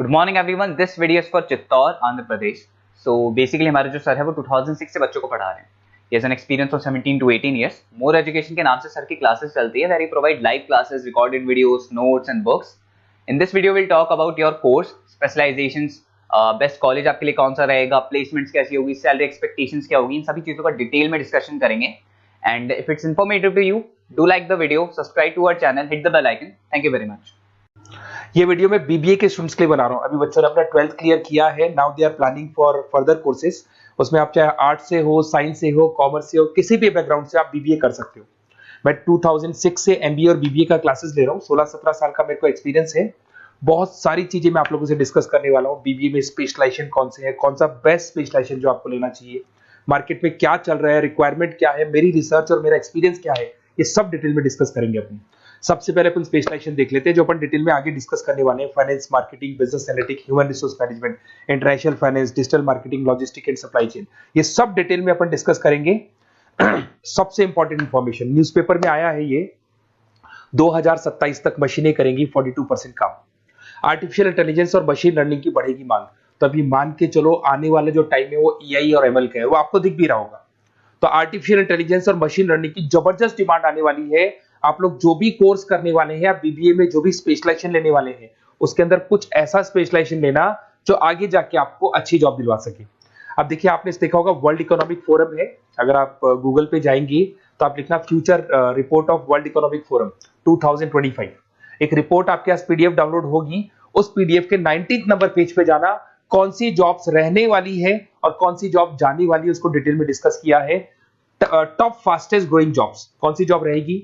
Good morning everyone, this video is for Chittor Andhra Pradesh. So basically हमारे जो sir है वो 2006 से बच्चों को पढ़ा रहे हैं। He has an experience of 17 to 18 years। More education के नाम से सर की क्लासेस चलती है, where he provide live classes, recorded videos, notes and books. In this video will talk about your course, specialisations, best college आपके लिए कौन सा रहेगा, प्लेसमेंट्स कैसी होगी, सैलरी एक्सपेक्टेशंस क्या होगी, इन सभी चीजों का डिटेल में डिस्कशन करेंगे। And if it's informative to you, do like the video, subscribe to our channel, hit the bell icon. Thank you very much. ये वीडियो मैं बीबीए के स्टूडेंट्स के लिए बना रहा हूँ। अभी बच्चों ने अपना 12th क्लियर किया है, now they are planning for further courses. उसमें आप चाहे आर्ट से हो, साइंस से हो, कॉमर्स से हो, किसी भी बैकग्राउंड से आप बीबीए कर सकते हो। मैं 2006 से एमबीए और बीबीए का क्लासेस ले रहा हूँ। 16-17 साल का मेरे को एक्सपीरियंस है। बहुत सारी चीजें मैं आप लोगों से डिस्कस करने वाला हूँ। बीबीए में स्पेशलाइजेशन कौन से है, कौन सा बेस्ट स्पेशलाइजेशन जो आपको लेना चाहिए, मार्केट में क्या चल रहा है, रिक्वायरमेंट क्या है, मेरी रिसर्च और मेरा एक्सपीरियंस क्या है, ये सब डिटेल में डिस्कस करेंगे अपनी। सबसे पहले अपन स्पेशलाइजेशन देख लेते हैं, जो अपन डिटेल में आगे डिस्कस करने वाले हैं। Finance, marketing, business analytics, human resource management, international finance, digital marketing, logistic and supply chain, ये सब डिटेल में अपन डिस्कस करेंगे। सबसे इंपॉर्टेंट इंफॉर्मेशन, न्यूज़पेपर में आया है ये 2027 तक मशीनें करेंगी 42% काम। आर्टिफिशियल इंटेलिजेंस और मशीन लर्निंग की बढ़ेगी मांग। तो अभी मान के चलो आने वाला जो टाइम है वो एआई और एमएल का है, वो आपको दिख भी रहा होगा। तो आर्टिफिशियल इंटेलिजेंस और मशीन लर्निंग की जबरदस्त डिमांड आने वाली है। आप लोग जो भी कोर्स करने वाले हैं, आप बीबीए में जो भी स्पेशलाइजेशन लेने वाले हैं, उसके अंदर कुछ ऐसा स्पेशलाइजेशन लेना जो आगे जाके आपको अच्छी जॉब दिलवा सके। अब देखिए, आपने देखा होगा वर्ल्ड इकोनॉमिक फोरम है। अगर आप गूगल पे जाएंगे तो आप लिखना future report of world economic forum 2025। एक रिपोर्ट आपके पास पीडीएफ डाउनलोड होगी। उस पीडीएफ के 19th नंबर पेज पे जाना, कौन सी जॉब्स रहने वाली है और कौन सी जॉब जाने वाली है, उसको डिटेल में डिस्कस किया है। टॉप फास्टेस्ट ग्रोइंग जॉब्स, कौन सी जॉब रहेगी,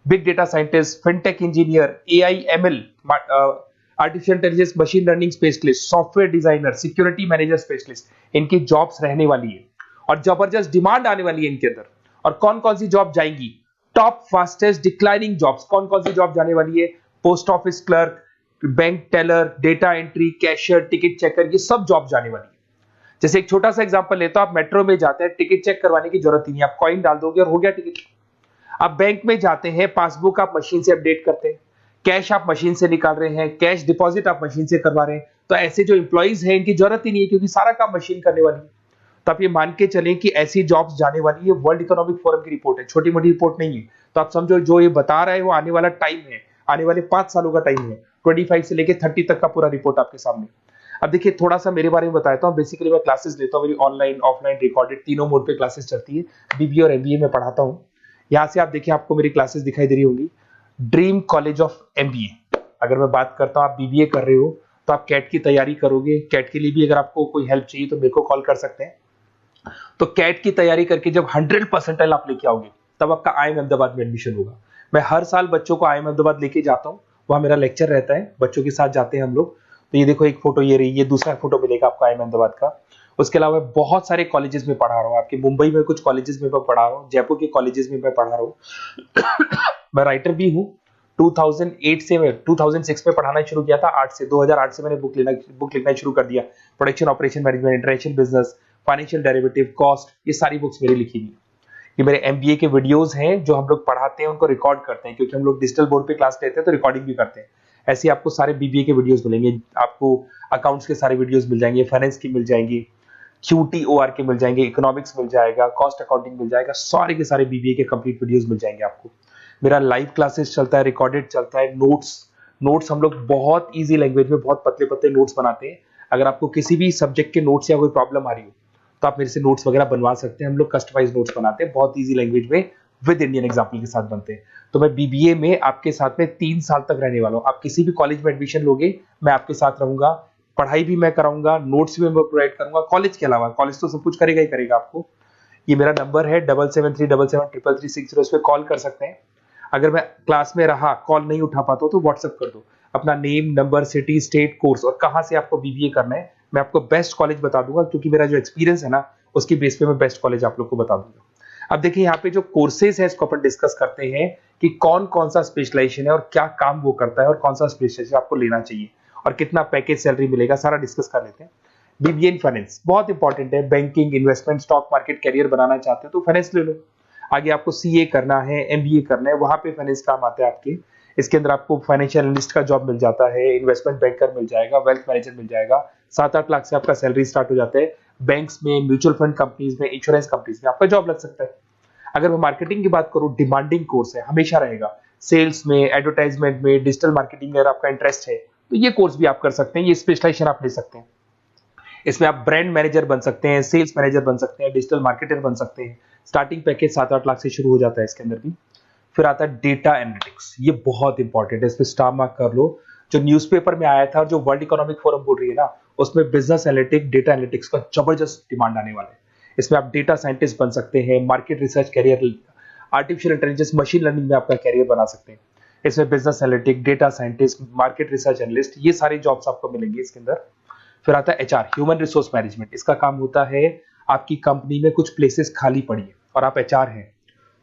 big data scientist, fintech engineer, AI ML, artificial intelligence, machine learning specialist, software designer, security manager specialist, इनकी जॉब्स रहने वाली है और जबरदस्त डिमांड आने वाली है इनके अंदर। और कौन कौन सी जॉब जाएंगी, टॉप फास्टेस्ट डिक्लाइनिंग जॉब्स, कौन कौन सी जॉब जाने वाली है, post office clerk, bank teller, data entry, cashier, ticket checker, ये सब जॉब जाने वाली है। जैसे एक छोटा सा एग्जांपल लेता हूं, आप मेट्रो में जाते हैं, टिकट चेक करवाने की जरूरत ही नहीं, आप कॉइन डाल दोगे और हो गया टिकट। आप बैंक में जाते हैं, पासबुक आप मशीन से अपडेट करते हैं, कैश आप मशीन से निकाल रहे हैं, कैश डिपॉजिट आप मशीन से करवा रहे हैं। तो ऐसे जो एम्प्लॉइज हैं, इनकी जरूरत ही नहीं है, क्योंकि सारा काम मशीन करने वाली है। तो आप ये मान के चलें कि ऐसी जॉब्स जाने वाली है। वर्ल्ड इकोनॉमिक फोरम की रिपोर्ट है, छोटी मोटी रिपोर्ट नहीं है। तो आप समझो, जो ये बता रहा है वो आने वाला टाइम है, आने वाले 5 सालों का टाइम है। 25 से लेके 30 तक का पूरा रिपोर्ट आपके सामने। अब देखिए, थोड़ा सा मेरे बारे में बताता हूँ। बेसिकली मैं क्लासेस लेता हूँ, मेरी ऑनलाइन, ऑफलाइन, रिकॉर्डेड, तीनों मोड पे क्लासेस चलती है। बीबीए और एमबीए में पढ़ाता हूँ। यहाँ से आप देखिए, आपको मेरी क्लासेस दिखाई दे रही होंगी। Dream college of MBA. अगर मैं बात करता हूँ, आप बीबीए कर रहे हो तो आप कैट की तैयारी करोगे। कैट के लिए भी अगर आपको कोई हेल्प चाहिए तो मेरे को कॉल कर सकते हैं। तो कैट की तैयारी करके जब 100% आप लेके आओगे, तब आपका आईएम अहमदाबाद में एडमिशन होगा। मैं हर साल बच्चों को आईएम अहमदाबाद लेके जाता हूँ, वहां मेरा लेक्चर रहता है, बच्चों के साथ जाते हैं हम लोग। तो ये देखो, एक फोटो ये रही, ये दूसरा फोटो मिलेगा आपको आईएम अहमदाबाद का। उसके अलावा बहुत सारे कॉलेजेस में पढ़ा रहा हूँ। आपके मुंबई में कुछ कॉलेजेस में मैं पढ़ा रहा हूँ, जयपुर के कॉलेजेस में मैं पढ़ा रहा हूँ। मैं राइटर भी हूँ। 2008 से मैं 2006 में पढ़ाना शुरू किया था। 8 से 2008 से मैंने बुक लिखना शुरू कर दिया। Production operation management, international business, financial derivative, cost, ये सारी बुक्स मेरी लिखी हुई। ये मेरे एमबीए के वीडियोस हैं जो हम लोग पढ़ाते हैं, उनको रिकॉर्ड करते हैं, क्योंकि हम लोग डिजिटल बोर्ड पे क्लास लेते हैं तो रिकॉर्डिंग भी करते हैं। ऐसे आपको सारे बीबीए के वीडियोस मिलेंगे। आपको अकाउंट्स के सारे वीडियोस मिल जाएंगे, फाइनेंस की मिल जाएंगी, क्यूटीओआर के मिल जाएंगे, इकोनॉमिक्स मिल जाएगा, कॉस्ट अकाउंटिंग मिल जाएगा, सारे के सारे बीबीए के कंप्लीट वीडियोस मिल जाएंगे आपको। मेरा लाइव क्लासेस चलता है, रिकॉर्डेड चलता है, नोट्स हम लोग बहुत ईजी लैंग्वेज में बहुत पतले पतले नोट्स बनाते हैं। अगर आपको किसी भी सब्जेक्ट के नोट्स या कोई प्रॉब्लम आ रही हो तो आप मेरे से नोट्स वगैरह बनवा सकते हैं। हम लोग कस्टमाइज नोट्स बनाते हैं, बहुत ईजी लैंग्वेज में, विद इंडियन एग्जाम्पल के साथ बनते हैं। तो मैं बीबीए में आपके साथ में 3 साल तक रहने वाला हूँ। आप किसी भी कॉलेज में एडमिशन लोगे, मैं आपके साथ रहूंगा, पढ़ाई भी मैं कराऊंगा, नोट्स भी मैं प्रोवाइड करूंगा। कॉलेज के अलावा, कॉलेज तो सब कुछ करेगा ही करेगा आपको। ये मेरा नंबर है 7737733360, इस पे कॉल कर सकते हैं। अगर मैं क्लास में रहा, कॉल नहीं उठा पाता तो व्हाट्सएप कर दो अपना name, number, city, state, course और कहां से आपको बीबीए करना है। मैं आपको बेस्ट कॉलेज बता दूंगा, क्योंकि मेरा जो एक्सपीरियंस है ना, उसकी बेस पे मैं बेस्ट कॉलेज आप लोग को बता दूंगा। अब देखिए, यहाँ पे जो कोर्सेज है, इसको अपन डिस्कस करते हैं कि कौन कौन सा स्पेशलाइजेशन है और क्या काम वो करता है और कौन सा स्पेशलाइजेशन आपको लेना चाहिए और कितना पैकेज सैलरी मिलेगा, सारा डिस्कस कर लेते हैं। बीबीए इन फाइनेंस बहुत इंपॉर्टेंट है। Banking, investment, stock market career बनाना चाहते हो तो फाइनेंस ले लो। आगे आपको सीए करना है, एमबीए करना है, वहां पे फाइनेंस काम आता है आपके। इसके अंदर आपको फाइनेंशियल एनालिस्ट का जॉब मिल जाता है, इन्वेस्टमेंट बैंकर मिल जाएगा, वेल्थ मैनेजर मिल जाएगा। 7-8 लाख से आपका सैलरी स्टार्ट हो जाता है। बैंक्स में, म्यूचुअल फंड कंपनीज में, इंश्योरेंस कंपनीज में आपका जॉब लग सकता है। अगर मैं मार्केटिंग की बात करूं, डिमांडिंग कोर्स है, हमेशा रहेगा। सेल्स में, एडवर्टाइजमेंट में, डिजिटल मार्केटिंग में अगर आपका इंटरेस्ट है तो ये कोर्स भी आप कर सकते हैं, ये स्पेशलाइजेशन आप ले सकते हैं। इसमें आप ब्रांड मैनेजर बन सकते हैं, सेल्स मैनेजर बन सकते हैं, डिजिटल मार्केटर बन सकते हैं। स्टार्टिंग पैकेज 7-8 लाख से शुरू हो जाता है इसके अंदर भी। फिर आता है डेटा एनालिटिक्स, ये बहुत इंपॉर्टेंट है, इस पे स्टार मार्क कर लो। जो न्यूज़पेपर में आया था और जो वर्ल्ड इकोनॉमिक फोरम बोल रही है ना, उसमें बिजनेस एनालिटिक्स, डेटा एनालिटिक्स का जबरदस्त डिमांड आने वाला है। इसमें आप डेटा साइंटिस्ट बन सकते हैं, market research career, artificial intelligence, machine learning में आपका कैरियर बना सकते हैं। इसमें business analytic, data scientist, market research analyst, ये सारे जॉब्स आपको मिलेंगे इसके अंदर। फिर आता है एचआर, ह्यूमन रिसोर्स मैनेजमेंट। इसका काम होता है, आपकी कंपनी में कुछ प्लेसेस खाली पड़ी है और आप एचआर हैं,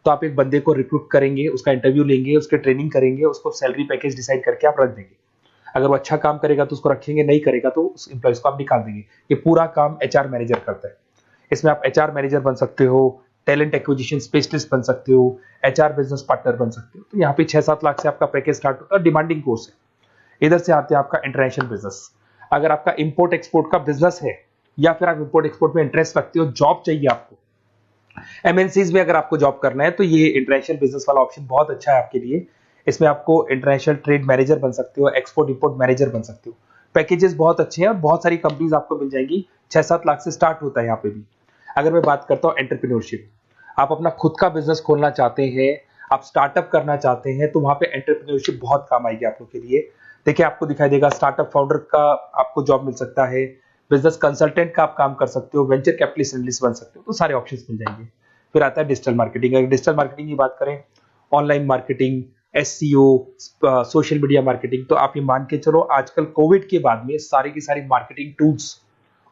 तो आप एक बंदे को रिक्रूट करेंगे, उसका इंटरव्यू लेंगे, उसके ट्रेनिंग करेंगे, उसको सैलरी पैकेज डिसाइड करके आप रख देंगे। अगर वो अच्छा काम करेगा तो उसको रखेंगे, नहीं करेगा तो उस एम्प्लॉइज को आप निकाल देंगे। ये पूरा काम एचआर मैनेजर करता है। इसमें आप एचआर मैनेजर बन सकते हो, टैलेंट एक्विजिशन स्पेशलिस्ट बन सकते हो, एचआर बिजनेस पार्टनर बन सकते हो। तो यहाँ पे 6-7 लाख से आपका पैकेज स्टार्ट होता है, डिमांडिंग कोर्स है। इधर से आते हैं आपका इंटरनेशनल बिजनेस। अगर आपका इंपोर्ट एक्सपोर्ट का बिजनेस है या फिर आप इंपोर्ट एक्सपोर्ट में इंटरेस्ट रखते हो, जॉब चाहिए आपको, एमएनसीज में अगर आपको जॉब करना है, तो ये इंटरनेशनल बिजनेस वाला ऑप्शन बहुत अच्छा है आपके लिए। इसमें आपको इंटरनेशनल ट्रेड मैनेजर बन सकते हो, एक्सपोर्ट इंपोर्ट मैनेजर बन सकते हो। पैकेजेस बहुत अच्छे हैं और बहुत सारी कंपनीज आपको मिल जाएंगी। 6-7 लाख से स्टार्ट होता है यहाँ पे भी। अगर मैं बात करता हूँ एंटरप्रेन्योरशिप, आप अपना खुद का बिजनेस खोलना चाहते हैं, आप स्टार्टअप करना चाहते हैं, तो वहां पे एंटरप्रेन्योरशिप बहुत काम आएगी आप लोग के लिए। देखिए, आपको दिखाई देगा, स्टार्टअप फाउंडर का आपको जॉब मिल सकता है, बिजनेस कंसल्टेंट का आप काम कर सकते हो, वेंचर कैपिटलिस्ट एनालिस्ट बन सकते हो, तो सारे ऑप्शंस मिल जाएंगे। फिर आता है डिजिटल मार्केटिंग। अगर डिजिटल मार्केटिंग की बात करें, online marketing, SEO, social media marketing, तो आप ये मान के चलो, आजकल कोविड के बाद में सारी की सारी मार्केटिंग टूल्स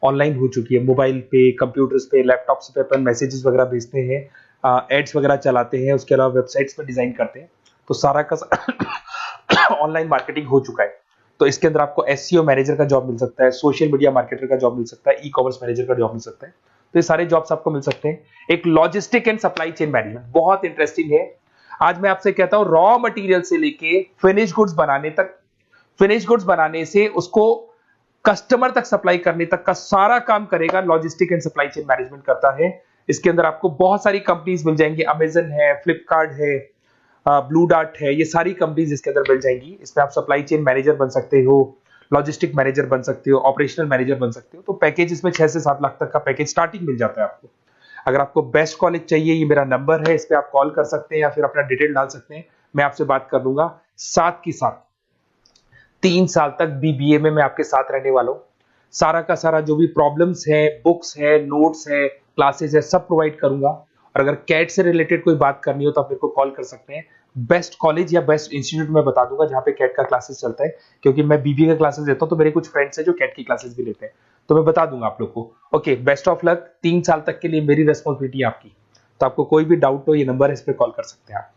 ऑनलाइन हो चुकी है। मोबाइल पे, कंप्यूटर्स पे, लैपटॉप्स पे अपन मैसेजेस वगैरह भेजते हैं, एड्स वगैरह चलाते हैं, उसके अलावा वेबसाइट्स में डिजाइन करते हैं, तो सारा का ऑनलाइन मार्केटिंग हो चुका है। तो इसके अंदर आपको एसईओ मैनेजर का जॉब मिल सकता है, सोशल मीडिया मार्केटर का जॉब मिल सकता है, ई कॉमर्स मैनेजर का जॉब मिल सकता है। तो ये सारे जॉब्स आपको मिल सकते हैं। एक logistic and supply chain management बहुत इंटरेस्टिंग है। आज मैं आपसे कहता हूं, रॉ मटेरियल से लेके फिनिश गुड्स बनाने तक, फिनिश गुड्स बनाने से उसको कस्टमर तक सप्लाई करने तक का सारा काम करेगा logistic and supply chain management करता है। इसके अंदर आपको बहुत सारी कंपनीज मिल जाएंगी, अमेजन है, फ्लिपकार्ट है, ब्लू डार्ट है, ये सारी कंपनीज इसके अंदर मिल जाएंगी। इसमें आप सप्लाई चेन मैनेजर बन सकते हो, लॉजिस्टिक मैनेजर बन सकते हो, ऑपरेशनल मैनेजर बन सकते हो। तो पैकेज इसमें 6 से 7 लाख तक का पैकेज स्टार्टिंग मिल जाता है आपको। अगर आपको बेस्ट कॉलेज चाहिए, ये मेरा नंबर है, इस पे आप कॉल कर सकते हैं या फिर अपना डिटेल डाल सकते हैं, मैं आपसे बात कर लूंगा। साथ की साथ 3 साल तक बीबीए में मैं आपके साथ रहने वाला हूँ। सारा का सारा जो भी प्रॉब्लम्स है, बुक्स है, नोट्स है, क्लासेस है, सब प्रोवाइड करूंगा। और अगर कैट से रिलेटेड कोई बात करनी हो तो आप मेरे को कॉल कर सकते हैं। बेस्ट कॉलेज या बेस्ट इंस्टीट्यूट में बता दूंगा जहां पे कैट का क्लासेस चलता है, क्योंकि मैं बीबीए का क्लासेस देता हूं, तो मेरे कुछ फ्रेंड्स हैं जो कैट की क्लासेस भी लेते हैं, तो मैं बता दूंगा आप लोग को। Okay, best of luck. 3 साल तक के लिए मेरी रेस्पॉन्सिबिलिटी आपकी। तो आपको कोई भी डाउट हो, ये नंबर है, इस पे कॉल कर सकते हैं आप।